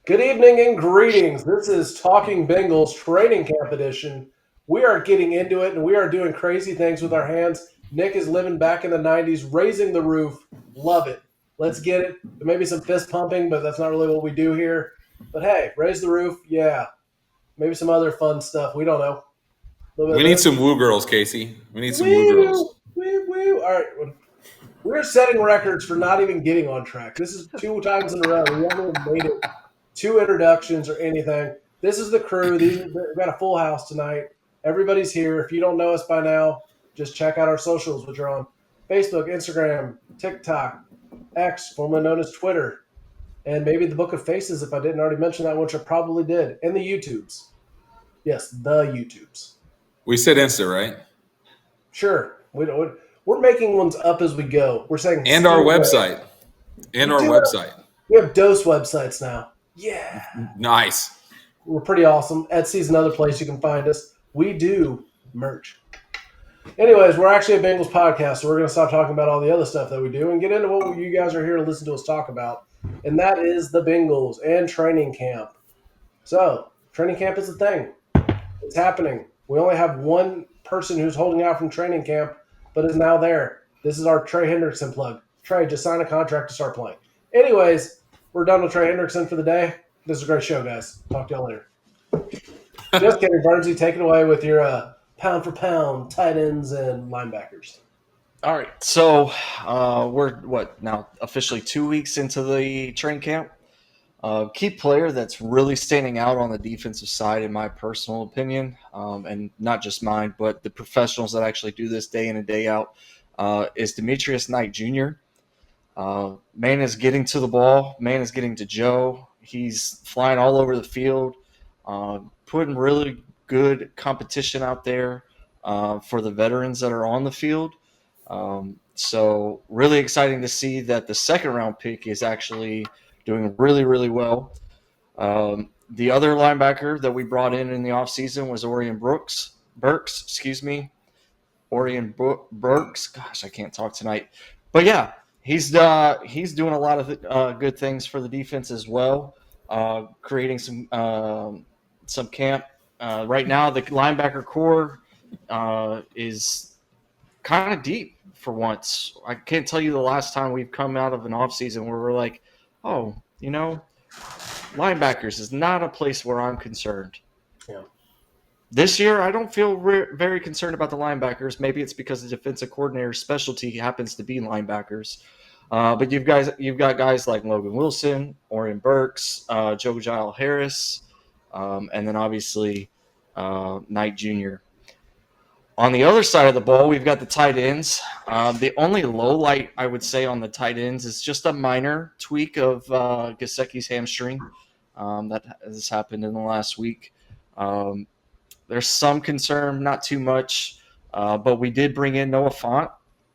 Good evening and greetings. This is Talking Bengals Training Camp Edition. We are getting into it and we are doing crazy things with our hands. Nick is living back in the 90s, raising the roof. Love it. Let's get it. Maybe some fist pumping, but that's not really what we do here. But hey, raise the roof. Yeah. Maybe some other fun stuff. We don't know. A little We bit of need this. some woo girls, Casey. We need some woo Woo! girls. Woo, woo. All right. We're setting records for not even getting on track. This is 2 times in a row. We haven't even made it 2 introductions or anything. This is the crew. We've got a full house tonight. Everybody's here. If you don't know us by now, just check out our socials, which are on Facebook, Instagram, TikTok, X, formerly known as Twitter, and maybe the Book of Faces if I didn't already mention that, which I probably did, and the YouTubes. Yes, the YouTubes. We said Insta, right? Sure, we're making ones up as we go. We're saying And our Steve. website. And We our do website. We have dose websites now. Yeah. Nice. We're pretty awesome. Etsy's another place you can find us. We do merch. Anyways, we're actually a Bengals podcast, so we're going to stop talking about all the other stuff that we do and get into what you guys are here to listen to us talk about. And that is the Bengals and training camp. So, training camp is a thing. It's happening. We only have one person who's holding out from training camp, but is now there. This is our Trey Hendrickson plug. Trey, just sign a contract to start playing. Anyways, we're done with Trey Hendrickson for the day. This is a great show, guys. Talk to y'all later. Just kidding, Burnsy. Take it away with your pound for pound tight ends and linebackers. All right, so we're now officially 2 weeks into the training camp. Key player that's really standing out on the defensive side, in my personal opinion, and not just mine, but the professionals that actually do this day in and day out, is Demetrius Knight Jr. Man is getting to the ball. Man is getting to Joe. He's flying all over the field, putting really good competition out there for the veterans that are on the field. So really exciting to see that the second round pick is actually doing really, really well. The other linebacker that we brought in the offseason was Burks, excuse me. Burks. Gosh, I can't talk tonight. But yeah, he's doing a lot of good things for the defense as well, creating some camp. Right now, the linebacker core is kind of deep for once. I can't tell you the last time we've come out of an offseason where we're like, oh, linebackers is not a place where I'm concerned. Yeah. This year, I don't feel very concerned about the linebackers. Maybe it's because the defensive coordinator's specialty happens to be linebackers. But you've got guys like Logan Wilson, Orion Burks, Joe Giles Harris, and then obviously Knight Jr. On the other side of the ball, we've got the tight ends. The only low light I would say on the tight ends is just a minor tweak of Gesicki's hamstring that has happened in the last week. There's some concern, not too much, but we did bring in Noah Font.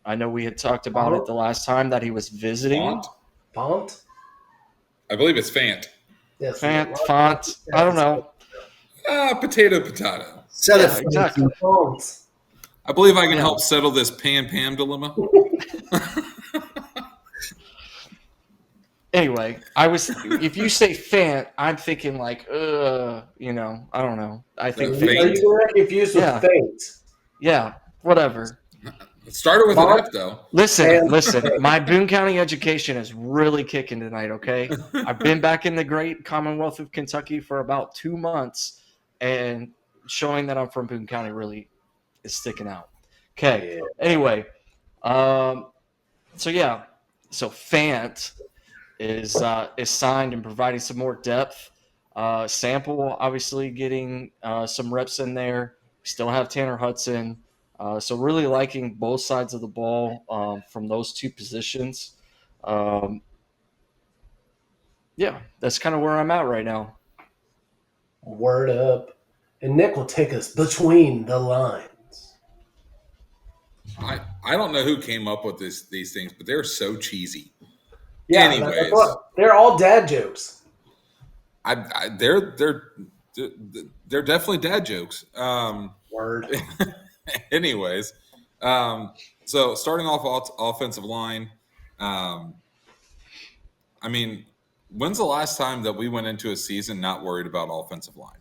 I know we had talked about it the last time that he was visiting. Font? I believe it's Fant. Yes. Font. I don't know. Potato. Yeah, exactly. Fonts. I believe I can help settle this Pam dilemma. Anyway, if you say Fant, I'm thinking like, I don't know. I think Are you going to confused with Fate? Yeah, whatever. It started with an F, though. Listen. My Boone County education is really kicking tonight, okay? I've been back in the great Commonwealth of Kentucky for about 2 months, and showing that I'm from Boone County really is sticking out. Okay. Yeah. Anyway, so Fant is signed and providing some more depth. Sample obviously getting some reps in there. We still have Tanner Hudson. So really liking both sides of the ball from those two positions. That's kind of where I'm at right now. Word up. And Nick will take us between the lines. I don't know who came up with these things, but they're so cheesy. Yeah, anyways, they're all dad jokes. They're definitely dad jokes. Word. Anyways, so starting off offensive line, When's the last time that we went into a season not worried about offensive line?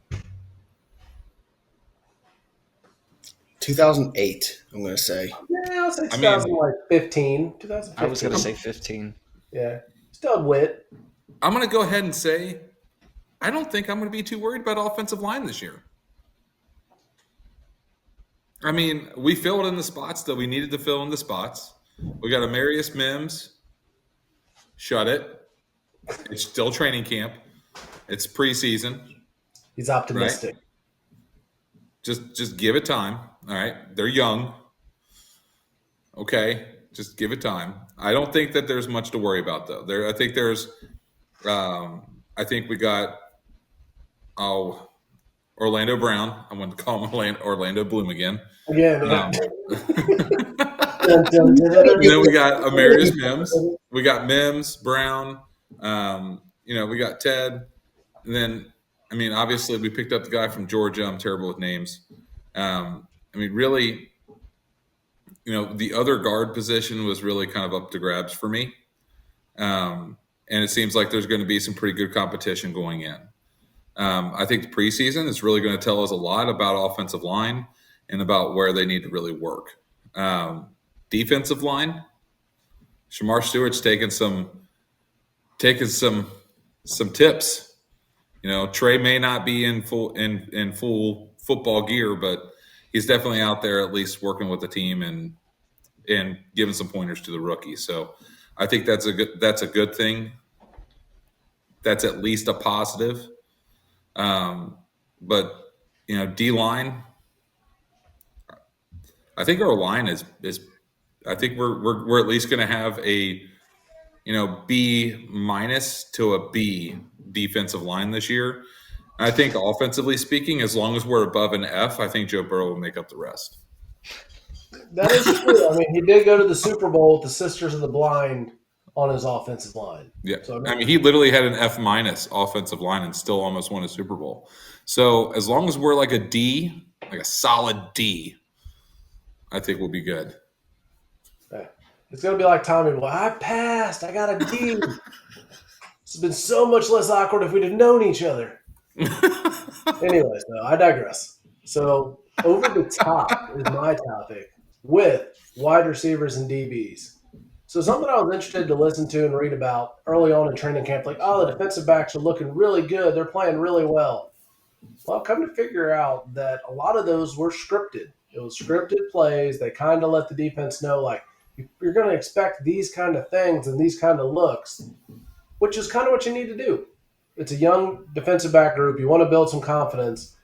2008, I'm going to say. Yeah, I'll say I mean- 2015. 2015. I was going to say 15. Yeah. Still had Witt. I'm going to go ahead and say I don't think I'm going to be too worried about offensive line this year. I mean, we filled in the spots that we needed to fill in the spots. We got Amarius Mims. Shut it. It's still training camp. It's preseason. He's optimistic. Right? Just give it time. All right. They're young. Okay. Just give it time. I don't think that there's much to worry about though. I think there's I think we got Orlando Brown. I want to call him Orlando Bloom again. Again. And then we got Amarius Mims. We got Mims, Brown. We got Ted. And then, I mean, obviously we picked up the guy from Georgia. I'm terrible with names. Really, the other guard position was really kind of up to grabs for me. And it seems like there's going to be some pretty good competition going in. I think the preseason is really going to tell us a lot about offensive line and about where they need to really work. Defensive line, Shamar Stewart's taking some tips. Trey may not be in full football gear, but he's definitely out there at least working with the team and giving some pointers to the rookie. So I think that's a good thing. That's at least a positive. But D-line, I think our line is I think we're at least going to have a B- to a B defensive line this year. I think offensively speaking, as long as we're above an F, I think Joe Burrow will make up the rest. That is true. I mean, he did go to the Super Bowl with the Sisters of the Blind on his offensive line. Yeah. So, he literally had an F- offensive line and still almost won a Super Bowl. So as long as we're like a D, like a solid D, I think we'll be good. It's going to be like Tommy. Well, I passed. I got a D. It's been so much less awkward if we'd have known each other. Anyways, no, I digress. So over the top is my topic with wide receivers and DBs. So something I was interested to listen to and read about early on in training camp, like, the defensive backs are looking really good. They're playing really well. Well, I've come to figure out that a lot of those were scripted. It was scripted plays. They kind of let the defense know, like, you're going to expect these kind of things and these kind of looks, which is kind of what you need to do. It's a young defensive back group. You want to build some confidence.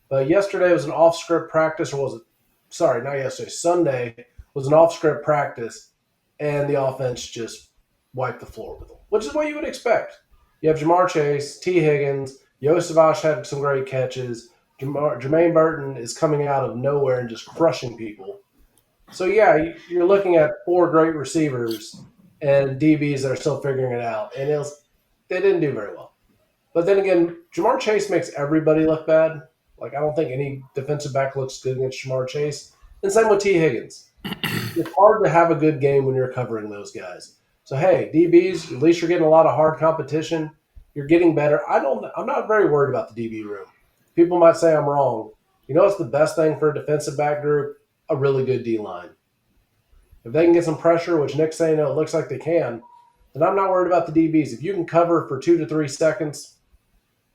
But yesterday was an off-script practice, or was it – sorry, not yesterday. Sunday was an off-script practice, and the offense just wiped the floor with them, which is what you would expect. You have Jamar Chase, T. Higgins, Yosavash had some great catches. Jermaine Burton is coming out of nowhere and just crushing people. So, yeah, you're looking at 4 great receivers and DBs that are still figuring it out. And they didn't do very well. But then again, Jamar Chase makes everybody look bad. Like, I don't think any defensive back looks good against Jamar Chase. And same with T. Higgins. It's hard to have a good game when you're covering those guys. So, hey, DBs, at least you're getting a lot of hard competition. You're getting better. I'm not very worried about the DB room. People might say I'm wrong. What's the best thing for a defensive back group? A really good D-line. If they can get some pressure, which Nick's saying it looks like they can, then I'm not worried about the DBs. If you can cover for 2 to 3 seconds,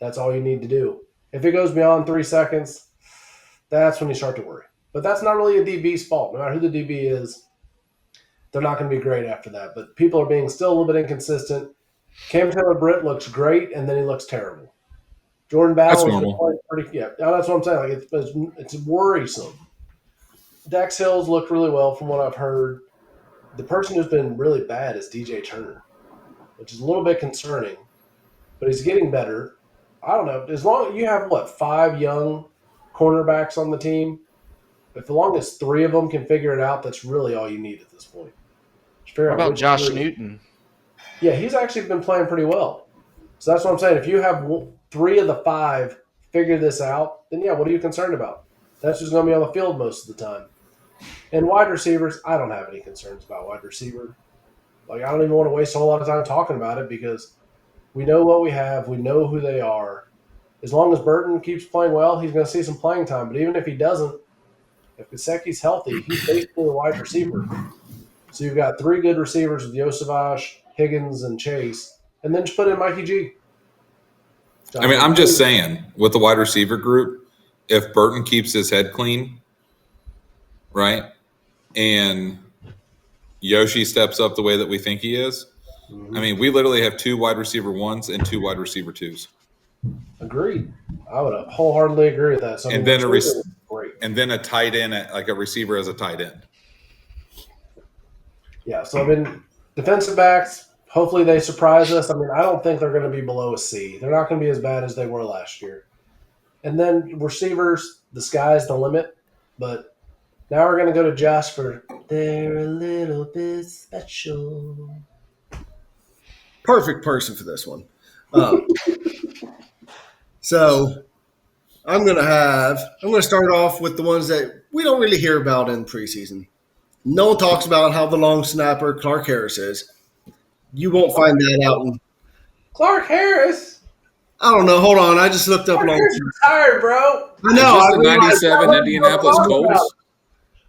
that's all you need to do. If it goes beyond 3 seconds, that's when you start to worry. But that's not really a DB's fault. No matter who the DB is, they're not going to be great after that. But people are being still a little bit inconsistent. Cam Taylor-Britt looks great, and then he looks terrible. Jordan Battle is playing pretty – yeah, that's what I'm saying. Like it's worrisome. Dax Hill's looked really well from what I've heard. The person who's been really bad is DJ Turner, which is a little bit concerning, but he's getting better. I don't know. As long as you have, 5 young cornerbacks on the team, as long as 3 of them can figure it out, that's really all you need at this point. What about Josh Newton? Yeah, he's actually been playing pretty well. So that's what I'm saying. If you have 3 of the 5 figure this out, then, yeah, what are you concerned about? That's just going to be on the field most of the time. And wide receivers, I don't have any concerns about wide receiver. Like, I don't even want to waste a whole lot of time talking about it because We know what we have. We know who they are. As long as Burton keeps playing well, he's going to see some playing time. But even if he doesn't, if Gesicki's healthy, he's basically a wide receiver. So you've got 3 good receivers with Yosevich, Higgins, and Chase. And then just put in Mikey G. I mean, I'm just saying, with the wide receiver group, if Burton keeps his head clean, right, and Yoshi steps up the way that we think he is, I mean, we literally have 2 wide receiver 1s and 2 wide receiver 2s. Agreed. I would wholeheartedly agree with that. So, and then a tight end, like a receiver as a tight end. Yeah, so I mean, defensive backs, hopefully they surprise us. I mean, I don't think they're going to be below a C. They're not going to be as bad as they were last year. And then receivers, the sky's the limit. But now we're going to go to Josh for they're a little bit special. Perfect person for this one. So I'm going to start off with the ones that we don't really hear about in preseason. No one talks about how the long snapper Clark Harris is. You won't find that out. Clark Harris? I don't know. Hold on. I just looked up Clark long. Harris retired, bro. I know. Is this the 97 Indianapolis Colts?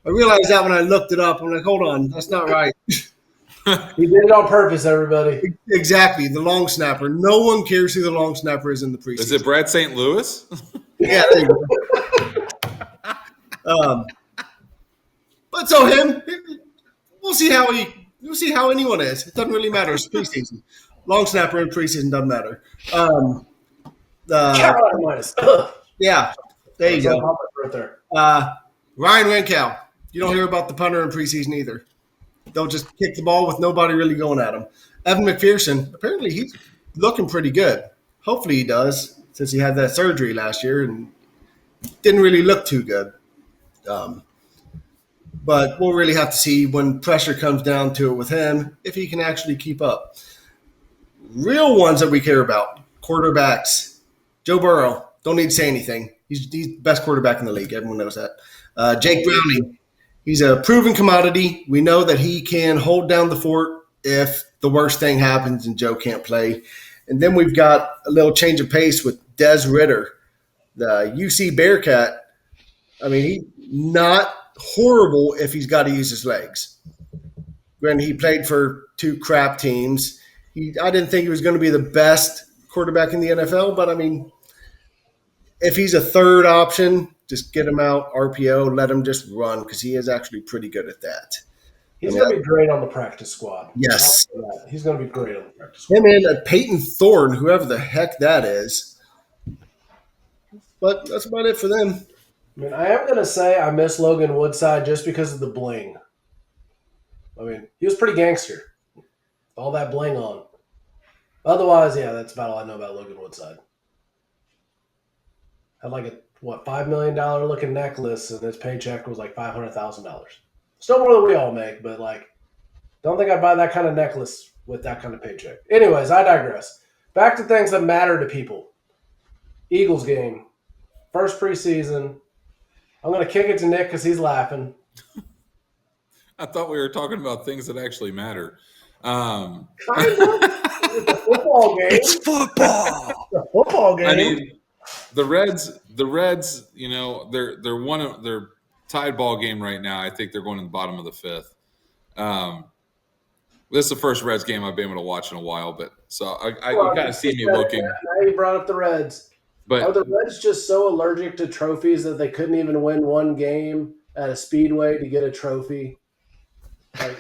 I realized that when I looked it up. I'm like, hold on. That's not right. He did it on purpose, everybody. Exactly. The long snapper. No one cares who the long snapper is in the preseason. Is it Brad St. Louis? Yeah, there you go. But so him, we'll see how anyone is. It doesn't really matter. It's preseason. Long snapper in preseason doesn't matter. Yeah, there you go. Right there. Ryan Renkow. You don't hear about the punter in preseason either. They'll just kick the ball with nobody really going at him. Evan McPherson, apparently he's looking pretty good. Hopefully he does, since he had that surgery last year and didn't really look too good. But we'll really have to see when pressure comes down to it with him if he can actually keep up. Real ones that we care about, quarterbacks. Joe Burrow, don't need to say anything. He's the best quarterback in the league. Everyone knows that. Jake Browning, he's a proven commodity. We know that he can hold down the fort if the worst thing happens and Joe can't play. And then we've got a little change of pace with Des Ridder, the UC Bearcat. I mean, he's not horrible if he's got to use his legs. Granted, he played for 2 crap teams. I didn't think he was going to be the best quarterback in the NFL, but I mean, if he's a third option, just get him out, RPO, let him just run because he is actually pretty good at that. He's going to be great on the practice squad. Yes. He's going to be great on the practice squad. Him and Peyton Thorne, whoever the heck that is. But that's about it for them. I mean, I am going to say I miss Logan Woodside just because of the bling. I mean, he was pretty gangster. All that bling on. Otherwise, yeah, that's about all I know about Logan Woodside. Had like a, $5 million looking necklace, and his paycheck was like $500,000. Still more than we all make, but like, don't think I'd buy that kind of necklace with that kind of paycheck. Anyways, I digress. Back to things that matter to people. Eagles game. First preseason. I'm going to kick it to Nick because he's laughing. I thought we were talking about things that actually matter. Kind of. It's a football game. It's football. It's a football game. I mean, the Reds, you know, they're tied ball game right now. I think they're going to the bottom of the 5th. This is the first Reds game I've been able to watch in a while, but so you kind of see me looking. Now you brought up the Reds. But are the Reds just so allergic to trophies that they couldn't even win one game at a speedway to get a trophy? Come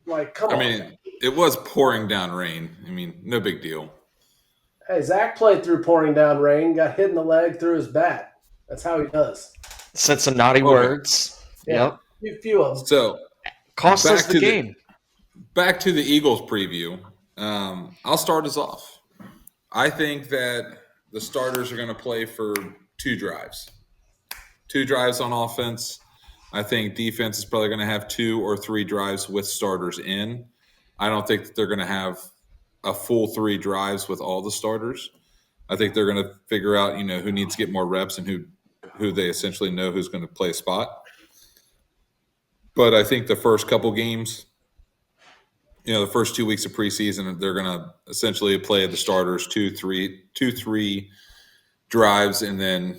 on. I mean, it was pouring down rain. I mean, no big deal. Hey, Zach played through pouring down rain, got hit in the leg through his bat. That's how he does. Said some naughty words. Yeah, Yep. A few of them. So cost us the game. Back to the Eagles preview. I'll start us off. I think that the starters are going to play for 2 drives. 2 drives on offense. I think defense is probably going to have 2 or 3 drives with starters in. I don't think that they're going to have a full 3 drives with all the starters. I think they're going to figure out, you know, who needs to get more reps and who they essentially know who's going to play a spot. But I think the first couple games, the first 2 weeks of preseason, they're going to essentially play the starters two, three drives and then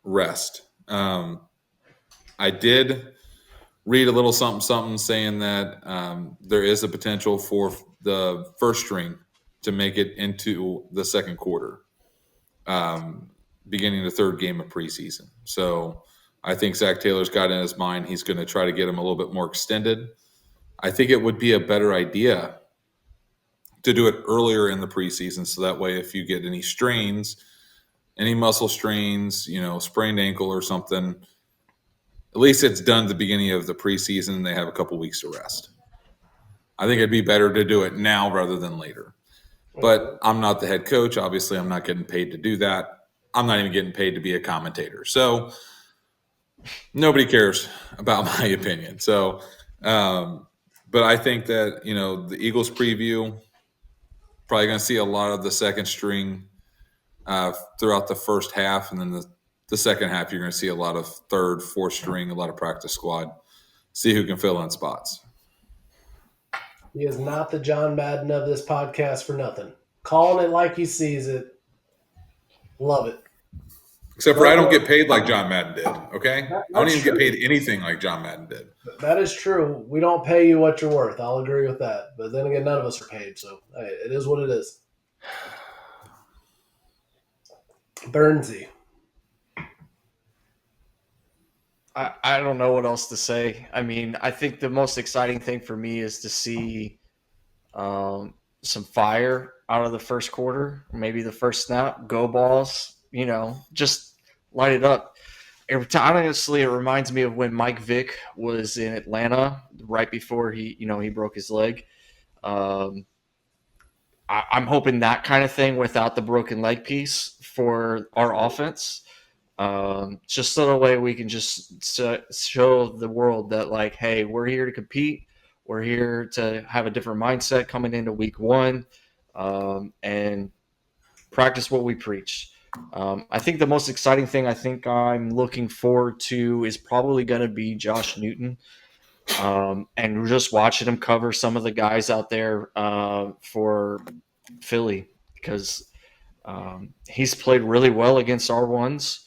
rest. I did read a little something saying that there is a potential for the first string to make it into the second quarter, beginning the third game of preseason. So I think Zach Taylor's got in his mind he's going to try to get him a little bit more extended. I think it would be a better idea to do it earlier in the preseason, so that way if you get any strains, any muscle strains, sprained ankle or something, at least it's done at the beginning of the preseason and they have a couple weeks to rest. I think it'd be better to do it now rather than later. But I'm not the head coach. Obviously, I'm not getting paid to do that. I'm not even getting paid to be a commentator. So nobody cares about my opinion. So, but I think that, the Eagles preview, probably going to see a lot of the second string throughout the first half. And then the second half, you're going to see a lot of third, fourth string, a lot of practice squad, see who can fill in spots. He is not the John Madden of this podcast for nothing. Calling it like he sees it. Love it. Except for I don't get paid like John Madden did, okay? I don't even true. get paid anything like John Madden did. That is true. We don't pay you what you're worth. I'll agree with that. But then again, none of us are paid, so hey, it is what it is. Burnsy. I don't know what else to say. I mean, I think the most exciting thing for me is to see some fire out of the first quarter, maybe the first snap, go balls, just light it up. Honestly, it reminds me of when Mike Vick was in Atlanta right before he broke his leg. I'm hoping that kind of thing without the broken leg piece for our offense. Just so the way we can just show the world that, like, hey, we're here to compete. We're here to have a different mindset coming into week one, and practice what we preach. I think the most exciting thing I'm looking forward to is probably going to be Josh Newton, and just watching him cover some of the guys out there for Philly, because he's played really well against R1s.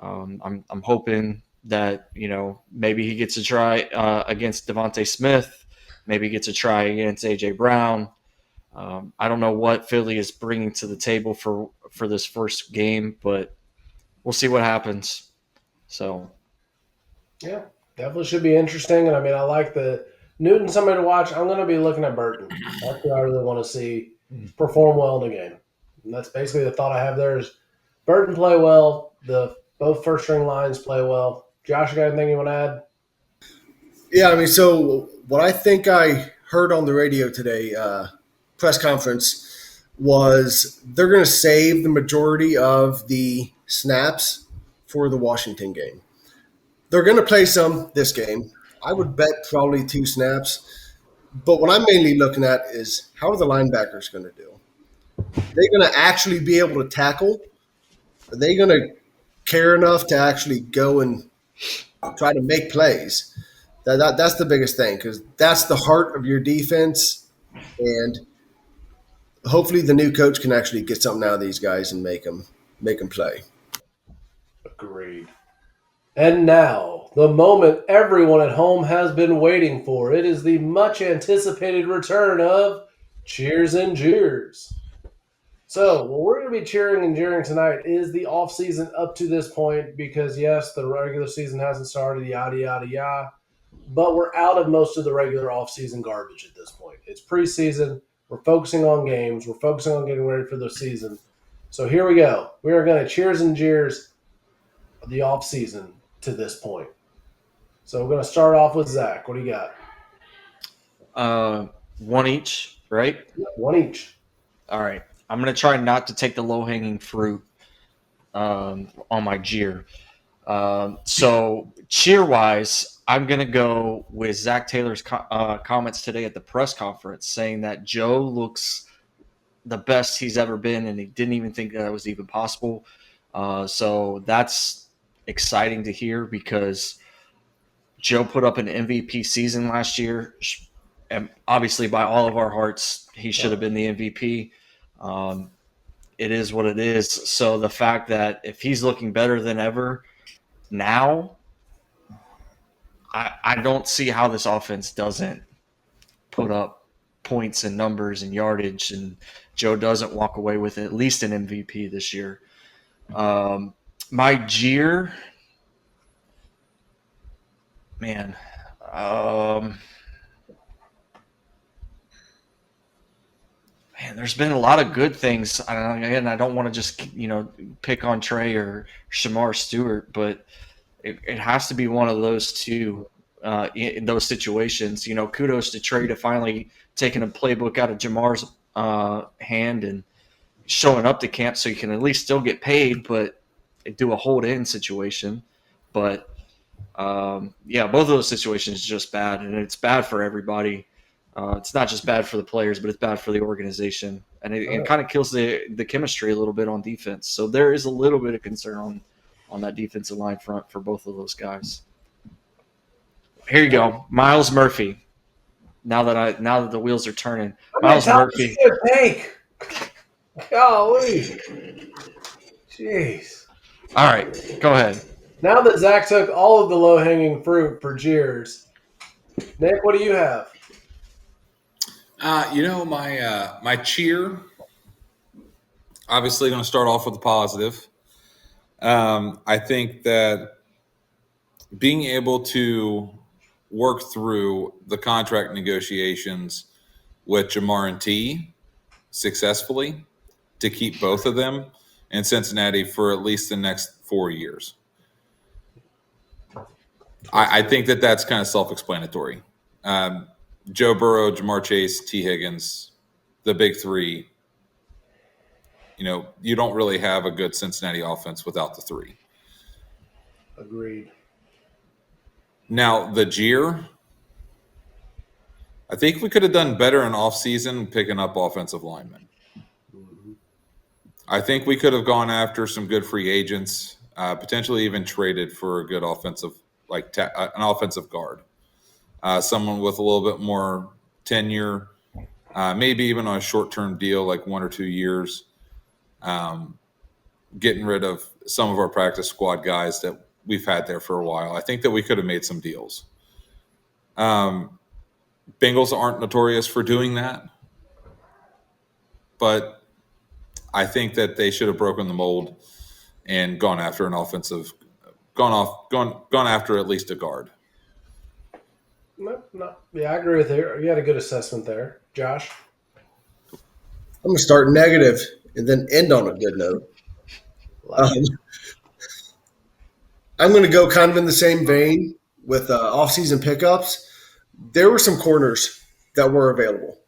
I'm hoping that maybe he gets a try against Devontae Smith, maybe gets a try against AJ Brown. I don't know what Philly is bringing to the table for this first game, but we'll see what happens. So, yeah, definitely should be interesting. And I mean, I like the Newton, somebody to watch. I'm going to be looking at Burton. That's who I really want to see perform well in the game. And that's basically the thought I have there is Burton play well. Both first string lines play well. Josh, you got anything you want to add? Yeah, I mean, so what I think I heard on the radio today, press conference, was they're going to save the majority of the snaps for the Washington game. They're going to play some this game. I would bet probably 2 snaps. But what I'm mainly looking at is how are the linebackers going to do? Are they going to actually be able to tackle? Are they going to care enough to actually go and try to make plays? That's the biggest thing, because that's the heart of your defense. And hopefully the new coach can actually get something out of these guys and make them play. Agreed. And now, the moment everyone at home has been waiting for. It is the much anticipated return of Cheers and Jeers. So, what we're going to be cheering and jeering tonight is the offseason up to this point, because, yes, the regular season hasn't started, yada, yada, yada. But we're out of most of the regular offseason garbage at this point. It's preseason. We're focusing on games. We're focusing on getting ready for the season. So here we go. We are going to cheers and jeers the offseason to this point. So we're going to start off with Zach. What do you got? One each, right? One each. All right. I'm going to try not to take the low-hanging fruit on my jeer. So cheer-wise, I'm going to go with Zach Taylor's comments today at the press conference, saying that Joe looks the best he's ever been, and he didn't even think that was even possible. So that's exciting to hear, because Joe put up an MVP season last year, and obviously by all of our hearts, he should have been the MVP. It is what it is. So the fact that if he's looking better than ever now, I don't see how this offense doesn't put up points and numbers and yardage, and Joe doesn't walk away with at least an MVP this year. My jeer, man, there's been a lot of good things. I don't want to just pick on Trey or Shamar Stewart, but it has to be one of those two in those situations. Kudos to Trey to finally taking a playbook out of Jamar's hand and showing up to camp so you can at least still get paid, but do a hold-in situation. But, both of those situations are just bad, and it's bad for everybody. It's not just bad for the players, but it's bad for the organization. And it kind of kills the chemistry a little bit on defense. So there is a little bit of concern on that defensive line front for both of those guys. Here you go. Miles Murphy. Now that the wheels are turning. Miles Murphy. Take. Golly. Jeez. All right. Go ahead. Now that Zach took all of the low-hanging fruit for jeers, Nick, what do you have? My cheer, obviously going to start off with a positive. I think that being able to work through the contract negotiations with Jamar and T successfully to keep both of them in Cincinnati for at least the next 4 years. I think that's kind of self-explanatory. Joe Burrow, Jamar Chase, T. Higgins, the big three. You don't really have a good Cincinnati offense without the three. Agreed. Now, the jeer, I think we could have done better in offseason picking up offensive linemen. Mm-hmm. I think we could have gone after some good free agents, potentially even traded for a good offensive, an offensive guard. Someone with a little bit more tenure, maybe even on a short-term deal, like 1 or 2 years, getting rid of some of our practice squad guys that we've had there for a while. I think that we could have made some deals. Bengals aren't notorious for doing that, but I think that they should have broken the mold and gone after an offensive, gone after at least a guard. No. Yeah, I agree with you. You had a good assessment there. Josh? I'm going to start negative and then end on a good note. I'm going to go kind of in the same vein with off-season pickups. There were some corners that were available.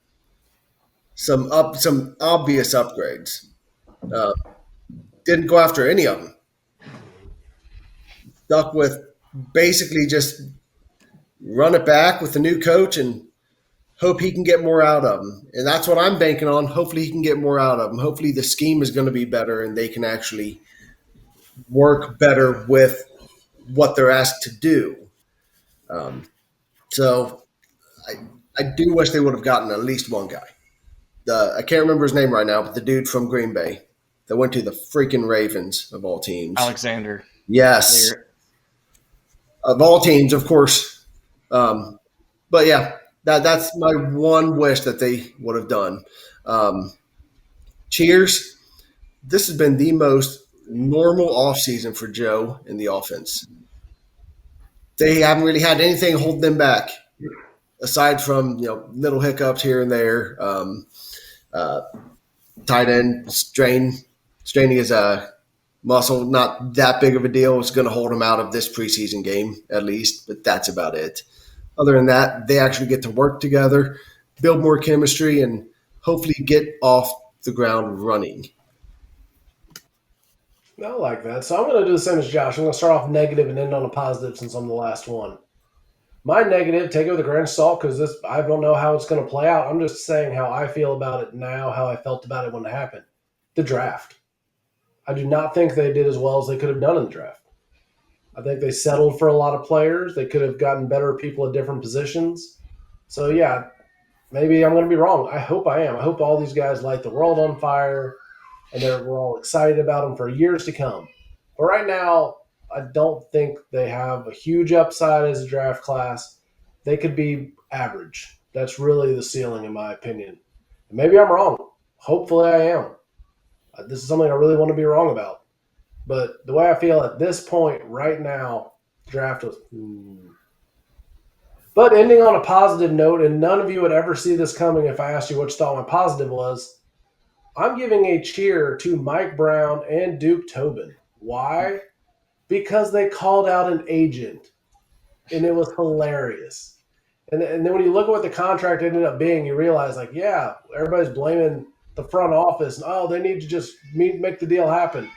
Some obvious upgrades. Didn't go after any of them. Stuck with basically just run it back with the new coach and hope he can get more out of him. And that's what I'm banking on. Hopefully he can get more out of him. Hopefully the scheme is going to be better and they can actually work better with what they're asked to do. So I do wish they would have gotten at least one guy. I can't remember his name right now, but the dude from Green Bay that went to the freaking Ravens of all teams. Alexander. Yes. Of all teams, of course. But yeah, that's my one wish that they would have done. Cheers. This has been the most normal offseason for Joe in the offense. They haven't really had anything hold them back aside from little hiccups here and there. Tight end straining his muscle, not that big of a deal. It's going to hold him out of this preseason game at least, but that's about it. Other than that, they actually get to work together, build more chemistry, and hopefully get off the ground running. I like that. So I'm going to do the same as Josh. I'm going to start off negative and end on a positive since I'm the last one. My negative, take it with a grain of salt because I don't know how it's going to play out. I'm just saying how I feel about it now, how I felt about it when it happened. The draft. I do not think they did as well as they could have done in the draft. I think they settled for a lot of players. They could have gotten better people at different positions. So, yeah, maybe I'm going to be wrong. I hope I am. I hope all these guys light the world on fire and we're all excited about them for years to come. But right now, I don't think they have a huge upside as a draft class. They could be average. That's really the ceiling, in my opinion. And maybe I'm wrong. Hopefully, I am. This is something I really want to be wrong about. But the way I feel at this point right now, draft was. But ending on a positive note, and none of you would ever see this coming if I asked you what you thought my positive was. I'm giving a cheer to Mike Brown and Duke Tobin. Why? Because they called out an agent, and it was hilarious. And then when you look at what the contract ended up being, you realize, like, yeah, everybody's blaming the front office. And, oh, they need to just make the deal happen.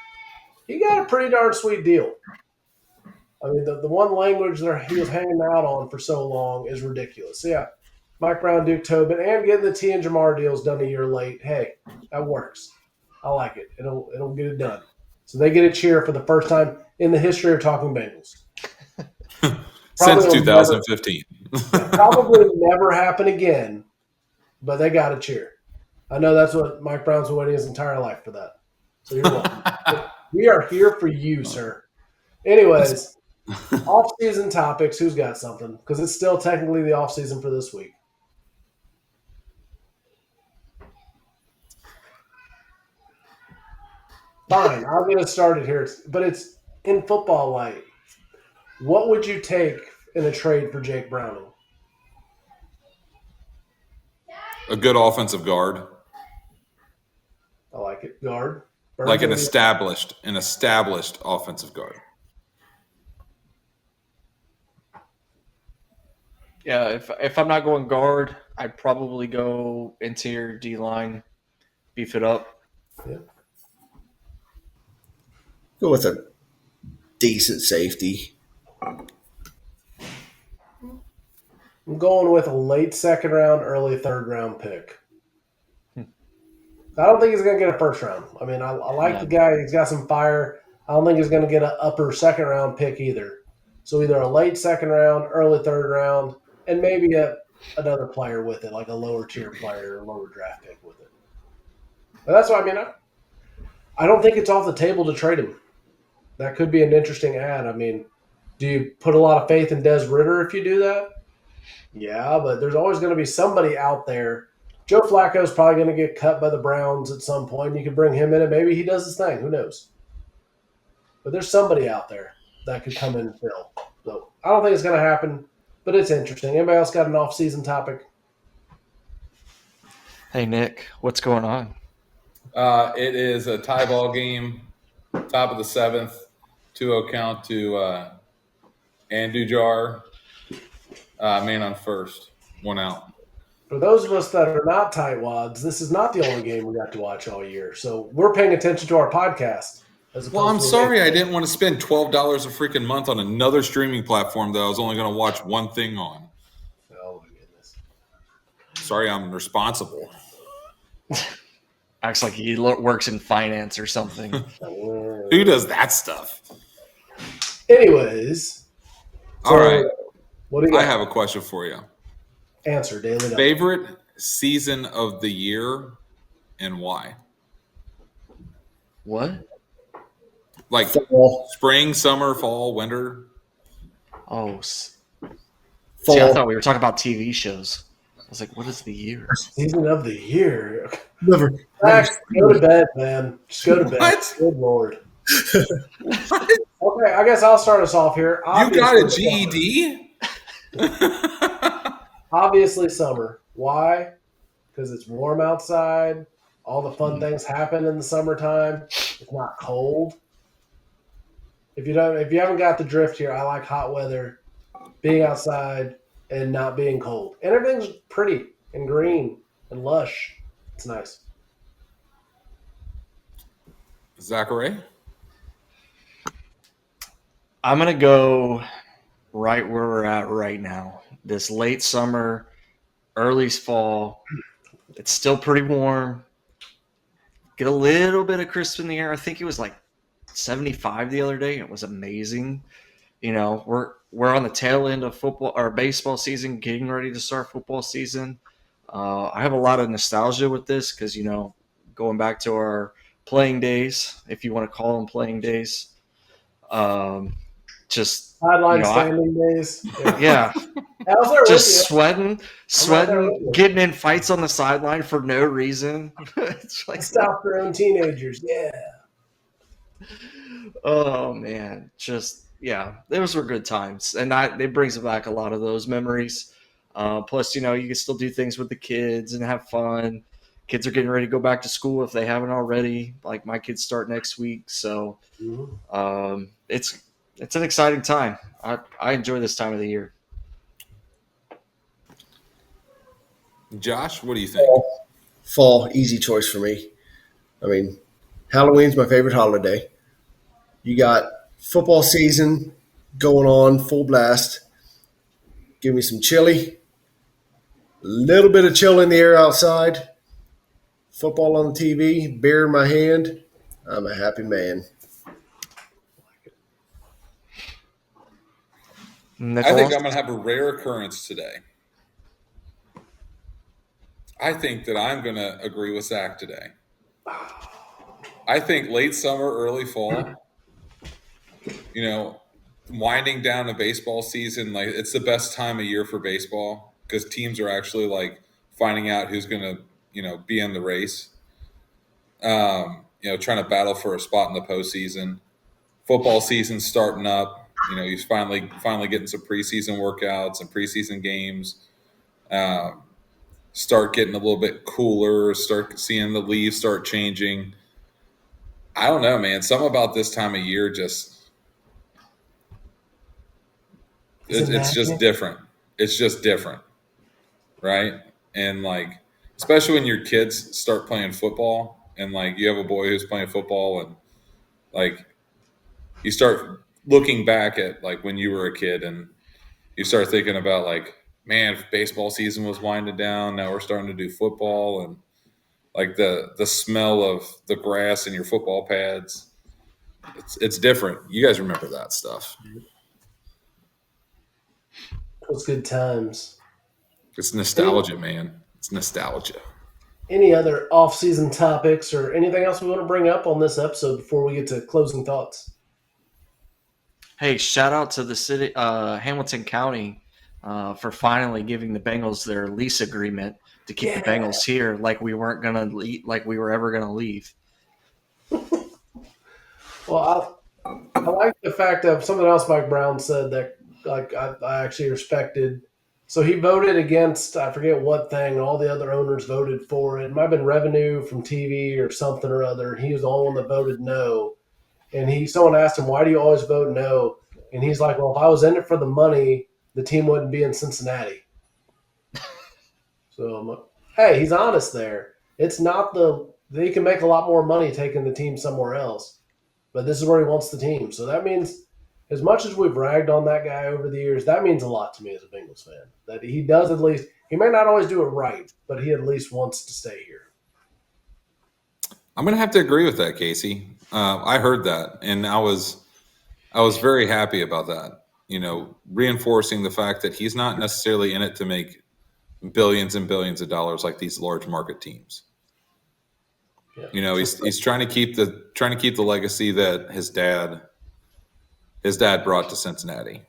He got a pretty darn sweet deal. I mean, the one language that he was hanging out on for so long is ridiculous. So, yeah, Mike Brown, Duke Tobin, and getting the T and Jamar deals done a year late. Hey, that works. I like it. It'll get it done. So they get a cheer for the first time in the history of Talking Bengals. Since 2015. Probably never happen again, but they got a cheer. I know that's what Mike Brown's been waiting his entire life for that. So you're welcome. We are here for you, sir. Anyways, off-season topics. Who's got something? Because it's still technically the off-season for this week. Fine, I'll get us started here. But it's in football light. What would you take in a trade for Jake Browning? A good offensive guard. I like it. Guard. Like an established offensive guard. Yeah, if I'm not going guard, I'd probably go interior D-line, beef it up. Yeah. Go with a decent safety. I'm going with a late second round, early third round pick. I don't think he's going to get a first round. I mean, I like the guy. He's got some fire. I don't think he's going to get an upper second round pick either. So either a late second round, early third round, and maybe another player with it, like a lower tier player or lower draft pick with it. But that's what I mean. I don't think it's off the table to trade him. That could be an interesting ad. I mean, do you put a lot of faith in Des Ridder if you do that? Yeah, but there's always going to be somebody out there. Joe Flacco's probably going to get cut by the Browns at some point. You could bring him in and maybe he does his thing. Who knows? But there's somebody out there that could come in and fill. So I don't think it's going to happen, but it's interesting. Anybody else got an off-season topic? Hey, Nick, what's going on? It is a tie ball game, top of the seventh, 2-0 count to Andujar. Man on first, 1 out. For those of us that are not tightwads, this is not the only game we got to watch all year. So we're paying attention to our podcast. Well, I'm sorry I didn't want to spend $12 a freaking month on another streaming platform that I was only going to watch one thing on. Oh, my goodness. Sorry, I'm responsible. Acts like he works in finance or something. Who does that stuff? Anyways. All right. What do you got? I have a question for you. Answer, Daily. Favorite season of the year and why? What? Like Fall. spring, summer, fall, winter? Oh, Fall. see, I thought we were talking about TV shows. I was like, what is the year? Season of the year. Never. Max, go to bed, man. Just go to bed. What? Good Lord. Okay, I guess I'll start us off here. You got a GED? Obviously summer. Why? Because it's warm outside. All the fun things happen in the summertime. It's not cold. If you haven't got the drift here, I like hot weather, being outside, and not being cold. And everything's pretty and green and lush. It's nice. Zachary? I'm going to go right where we're at right now. This late summer, early fall. It's still pretty warm. Get a little bit of crisp in the air. I think it was like 75 the other day. It was amazing. You know, we're on the tail end of football or baseball season, getting ready to start football season. I have a lot of nostalgia with this because, going back to our playing days, if you want to call them playing days, just, Sideline standing days. yeah, I was there with just you. sweating, getting in fights on the sideline for no reason. It's like, Stop their own teenagers. Yeah. oh man, those were good times, and it brings back a lot of those memories. Plus, you can still do things with the kids and have fun. Kids are getting ready to go back to school if they haven't already. Like my kids start next week, so it's an exciting time. I enjoy this time of the year. Josh, what do you think? Fall, easy choice for me. I mean, Halloween's my favorite holiday. You got football season going on, full blast. Give me some chili, a little bit of chill in the air outside, football on the TV, beer in my hand. I'm a happy man. I think I'm going to have a rare occurrence today. I think that I'm going to agree with Zach today. I think late summer, early fall, winding down a baseball season, like it's the best time of year for baseball because teams are actually like finding out who's going to, be in the race. Trying to battle for a spot in the postseason. Football season's starting up. He's finally getting some preseason workouts and preseason games. Start getting a little bit cooler. Start seeing the leaves start changing. I don't know, man. Something about this time of year it's just different. It's just different, right? And like, especially when your kids start playing football, and like you have a boy who's playing football, and like you start looking back at like when you were a kid, and you start thinking about like, man, if baseball season was winding down, now we're starting to do football, and like the smell of the grass in your football pads. It's different. You guys remember that stuff. Those good times. It's nostalgia, man. It's nostalgia. Any other off-season topics or anything else we want to bring up on this episode before we get to closing thoughts? Hey, shout out to the city, Hamilton County, for finally giving the Bengals their lease agreement to keep the Bengals here, like we weren't gonna like we were ever gonna leave. Well, I like the fact of something else Mike Brown said that like I actually respected. So he voted against, I forget what thing, all the other owners voted for it. It might have been revenue from TV or something or other, and he was the only one that voted no. And someone asked him, why do you always vote no? And he's like, well, if I was in it for the money, the team wouldn't be in Cincinnati. So I'm like, hey, he's honest there. It's not they can make a lot more money taking the team somewhere else. But this is where he wants the team. So that means, as much as we've ragged on that guy over the years, that means a lot to me as a Bengals fan. That he does at least, he may not always do it right, but he at least wants to stay here. I'm going to have to agree with that, Casey. I heard that, and I was very happy about that. Reinforcing the fact that he's not necessarily in it to make billions and billions of dollars like these large market teams. Yeah. He's trying to keep the legacy that his dad brought to Cincinnati.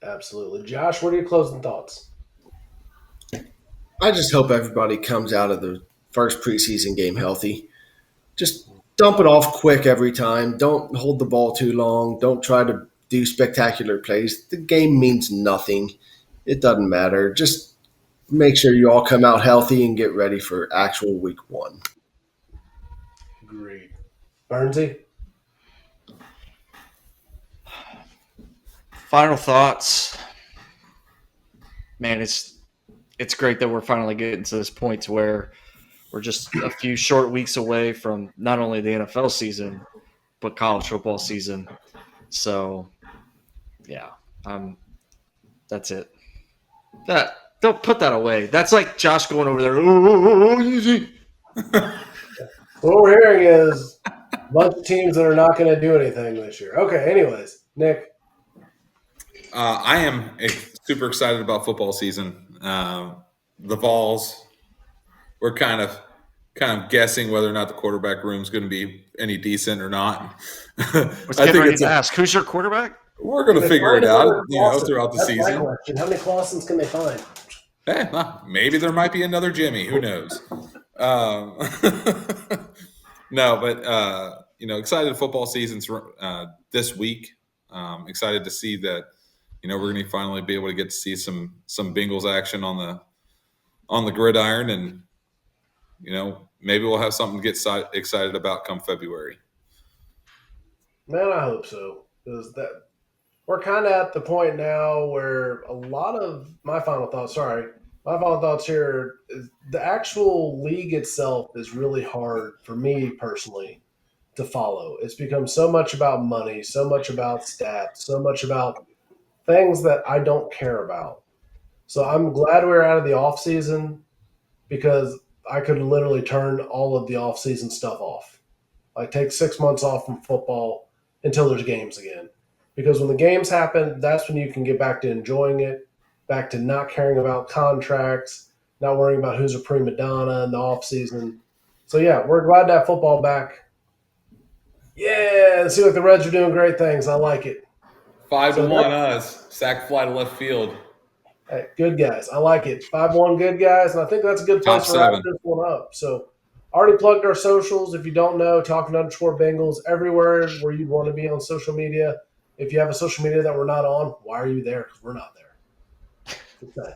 Absolutely. Josh, what are your closing thoughts? I just hope everybody comes out of the first preseason game healthy. Just dump it off quick every time. Don't hold the ball too long. Don't try to do spectacular plays. The game means nothing. It doesn't matter. Just make sure you all come out healthy and get ready for actual week one. Agreed. Burnsy? Final thoughts. Man, it's great that we're finally getting to this point to where we're just a few short weeks away from not only the NFL season, but college football season. So, yeah, that's it. Don't put that away. That's like Josh going over there. Oh, easy. What we're hearing is a bunch of teams that are not going to do anything this year. Okay, anyways, Nick. I am super excited about football season. The Vols, we're kind of guessing whether or not the quarterback room is going to be any decent or not. I was getting ready to ask, who's your quarterback? We're going to figure it out, throughout the season. My question. How many Clausens can they find? Hey, maybe there might be another Jimmy. Who knows? No, but excited football season's this week. Excited to see that. We're going to finally be able to get to see some Bengals action on the gridiron, and maybe we'll have something to get excited about come February. Man, I hope so. Because we're kind of at the point now where a lot of my final thoughts here is the actual league itself is really hard for me personally to follow. It's become so much about money, so much about stats, so much about things that I don't care about. So I'm glad we're out of the off season because I could literally turn all of the off season stuff off. Like take 6 months off from football until there's games again. Because when the games happen, that's when you can get back to enjoying it, back to not caring about contracts, not worrying about who's a prima donna in the off season. So yeah, we're glad to have football back. Yeah, it seems like the Reds are doing great things. I like it. 5-1 us. Sack fly to left field. Hey, good guys. I like it. 5-1 good guys. And I think that's a good place to wrap this one up. So already plugged our socials. If you don't know, Talkin_Bengals everywhere where you'd want to be on social media. If you have a social media that we're not on, why are you there? Because we're not there. Okay.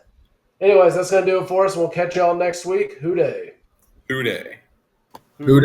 Anyways, that's going to do it for us. We'll catch y'all next week. Hoo-day. Hoo-day. Who